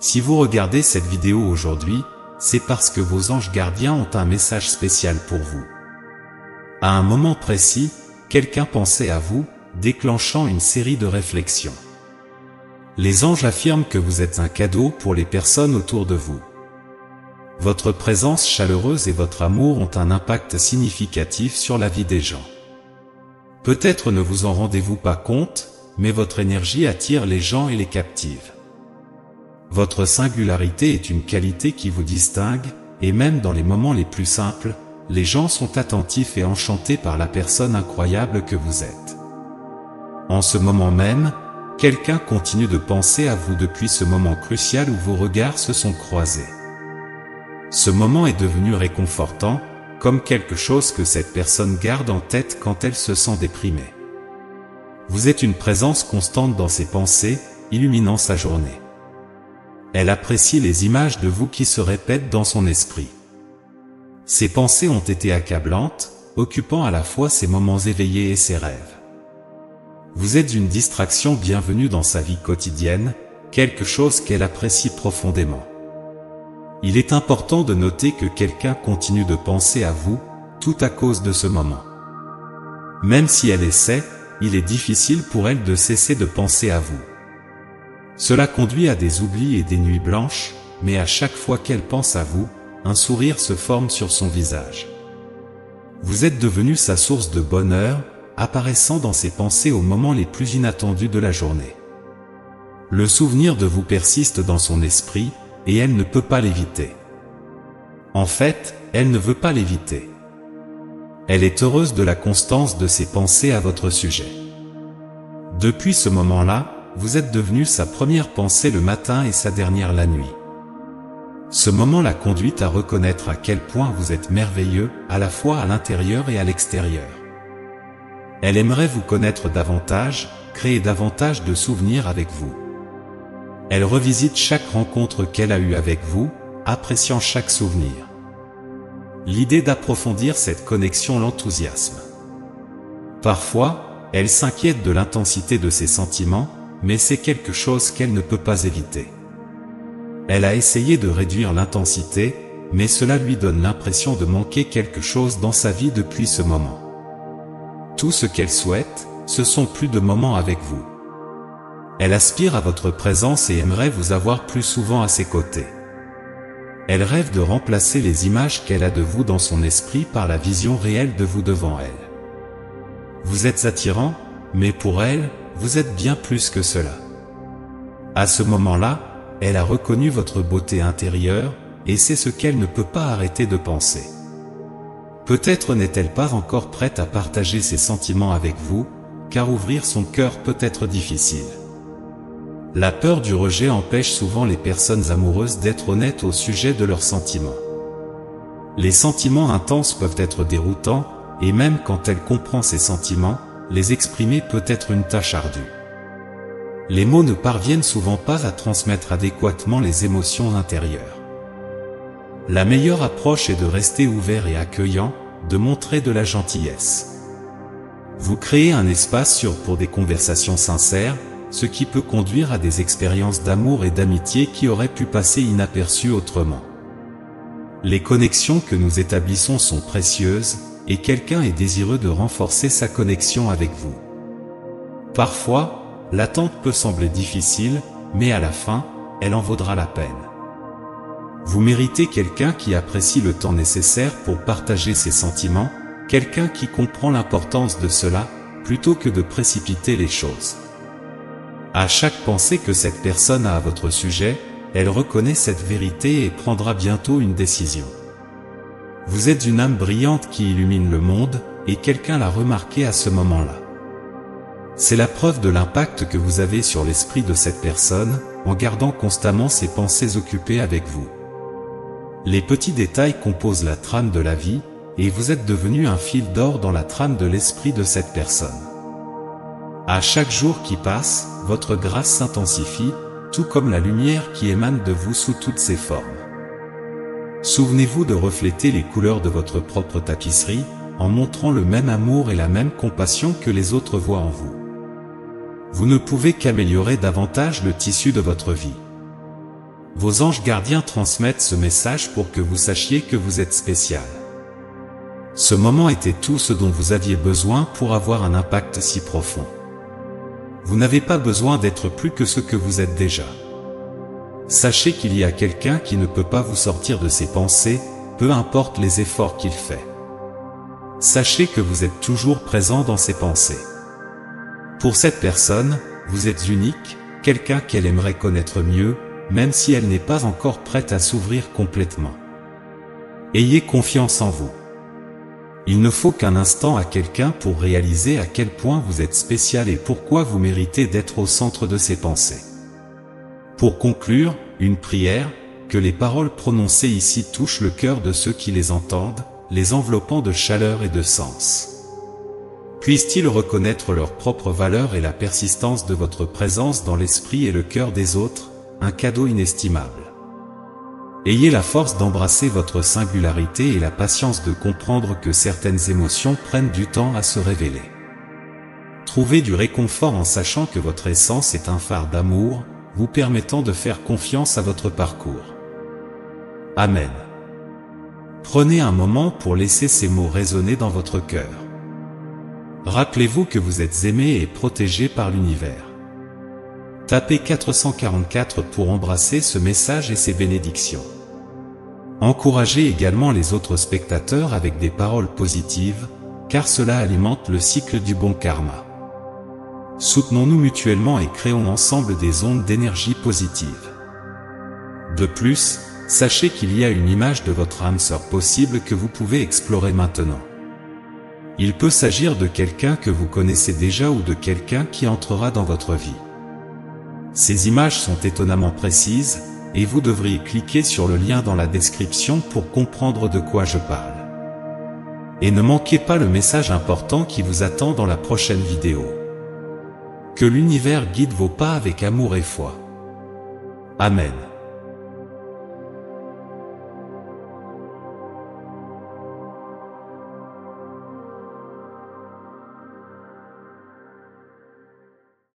Si vous regardez cette vidéo aujourd'hui, c'est parce que vos anges gardiens ont un message spécial pour vous. À un moment précis, quelqu'un pensait à vous, déclenchant une série de réflexions. Les anges affirment que vous êtes un cadeau pour les personnes autour de vous. Votre présence chaleureuse et votre amour ont un impact significatif sur la vie des gens. Peut-être ne vous en rendez-vous pas compte, mais votre énergie attire les gens et les captive. Votre singularité est une qualité qui vous distingue, et même dans les moments les plus simples, les gens sont attentifs et enchantés par la personne incroyable que vous êtes. En ce moment même, quelqu'un continue de penser à vous depuis ce moment crucial où vos regards se sont croisés. Ce moment est devenu réconfortant, comme quelque chose que cette personne garde en tête quand elle se sent déprimée. Vous êtes une présence constante dans ses pensées, illuminant sa journée. Elle apprécie les images de vous qui se répètent dans son esprit. Ses pensées ont été accablantes, occupant à la fois ses moments éveillés et ses rêves. Vous êtes une distraction bienvenue dans sa vie quotidienne, quelque chose qu'elle apprécie profondément. Il est important de noter que quelqu'un continue de penser à vous, tout à cause de ce moment. Même si elle essaie, il est difficile pour elle de cesser de penser à vous. Cela conduit à des oublis et des nuits blanches, mais à chaque fois qu'elle pense à vous, un sourire se forme sur son visage. Vous êtes devenu sa source de bonheur, apparaissant dans ses pensées aux moments les plus inattendus de la journée. Le souvenir de vous persiste dans son esprit, et elle ne peut pas l'éviter. En fait, elle ne veut pas l'éviter. Elle est heureuse de la constance de ses pensées à votre sujet. Depuis ce moment-là, vous êtes devenu sa première pensée le matin et sa dernière la nuit. Ce moment l'a conduite à reconnaître à quel point vous êtes merveilleux, à la fois à l'intérieur et à l'extérieur. Elle aimerait vous connaître davantage, créer davantage de souvenirs avec vous. Elle revisite chaque rencontre qu'elle a eue avec vous, appréciant chaque souvenir. L'idée d'approfondir cette connexion l'enthousiasme. Parfois, elle s'inquiète de l'intensité de ses sentiments, mais c'est quelque chose qu'elle ne peut pas éviter. Elle a essayé de réduire l'intensité, mais cela lui donne l'impression de manquer quelque chose dans sa vie depuis ce moment. Tout ce qu'elle souhaite, ce sont plus de moments avec vous. Elle aspire à votre présence et aimerait vous avoir plus souvent à ses côtés. Elle rêve de remplacer les images qu'elle a de vous dans son esprit par la vision réelle de vous devant elle. Vous êtes attirant, mais pour elle, vous êtes bien plus que cela. À ce moment-là, elle a reconnu votre beauté intérieure, et c'est ce qu'elle ne peut pas arrêter de penser. Peut-être n'est-elle pas encore prête à partager ses sentiments avec vous, car ouvrir son cœur peut être difficile. La peur du rejet empêche souvent les personnes amoureuses d'être honnêtes au sujet de leurs sentiments. Les sentiments intenses peuvent être déroutants, et même quand elle comprend ses sentiments, les exprimer peut être une tâche ardue. Les mots ne parviennent souvent pas à transmettre adéquatement les émotions intérieures. La meilleure approche est de rester ouvert et accueillant, de montrer de la gentillesse. Vous créez un espace sûr pour des conversations sincères, ce qui peut conduire à des expériences d'amour et d'amitié qui auraient pu passer inaperçues autrement. Les connexions que nous établissons sont précieuses, et quelqu'un est désireux de renforcer sa connexion avec vous. Parfois, l'attente peut sembler difficile, mais à la fin, elle en vaudra la peine. Vous méritez quelqu'un qui apprécie le temps nécessaire pour partager ses sentiments, quelqu'un qui comprend l'importance de cela, plutôt que de précipiter les choses. À chaque pensée que cette personne a à votre sujet, elle reconnaît cette vérité et prendra bientôt une décision. Vous êtes une âme brillante qui illumine le monde, et quelqu'un l'a remarqué à ce moment-là. C'est la preuve de l'impact que vous avez sur l'esprit de cette personne, en gardant constamment ses pensées occupées avec vous. Les petits détails composent la trame de la vie, et vous êtes devenu un fil d'or dans la trame de l'esprit de cette personne. À chaque jour qui passe, votre grâce s'intensifie, tout comme la lumière qui émane de vous sous toutes ses formes. Souvenez-vous de refléter les couleurs de votre propre tapisserie, en montrant le même amour et la même compassion que les autres voient en vous. Vous ne pouvez qu'améliorer davantage le tissu de votre vie. Vos anges gardiens transmettent ce message pour que vous sachiez que vous êtes spécial. Ce moment était tout ce dont vous aviez besoin pour avoir un impact si profond. Vous n'avez pas besoin d'être plus que ce que vous êtes déjà. Sachez qu'il y a quelqu'un qui ne peut pas vous sortir de ses pensées, peu importe les efforts qu'il fait. Sachez que vous êtes toujours présent dans ses pensées. Pour cette personne, vous êtes unique, quelqu'un qu'elle aimerait connaître mieux, même si elle n'est pas encore prête à s'ouvrir complètement. Ayez confiance en vous. Il ne faut qu'un instant à quelqu'un pour réaliser à quel point vous êtes spécial et pourquoi vous méritez d'être au centre de ses pensées. Pour conclure, une prière, que les paroles prononcées ici touchent le cœur de ceux qui les entendent, les enveloppant de chaleur et de sens. Puissent-ils reconnaître leur propre valeur et la persistance de votre présence dans l'esprit et le cœur des autres, un cadeau inestimable. Ayez la force d'embrasser votre singularité et la patience de comprendre que certaines émotions prennent du temps à se révéler. Trouvez du réconfort en sachant que votre essence est un phare d'amour, vous permettant de faire confiance à votre parcours. Amen. Prenez un moment pour laisser ces mots résonner dans votre cœur. Rappelez-vous que vous êtes aimé et protégé par l'univers. Tapez 444 pour embrasser ce message et ses bénédictions. Encouragez également les autres spectateurs avec des paroles positives, car cela alimente le cycle du bon karma. Soutenons-nous mutuellement et créons ensemble des ondes d'énergie positive. De plus, sachez qu'il y a une image de votre âme sœur possible que vous pouvez explorer maintenant. Il peut s'agir de quelqu'un que vous connaissez déjà ou de quelqu'un qui entrera dans votre vie. Ces images sont étonnamment précises, et vous devriez cliquer sur le lien dans la description pour comprendre de quoi je parle. Et ne manquez pas le message important qui vous attend dans la prochaine vidéo. Que l'univers guide vos pas avec amour et foi. Amen.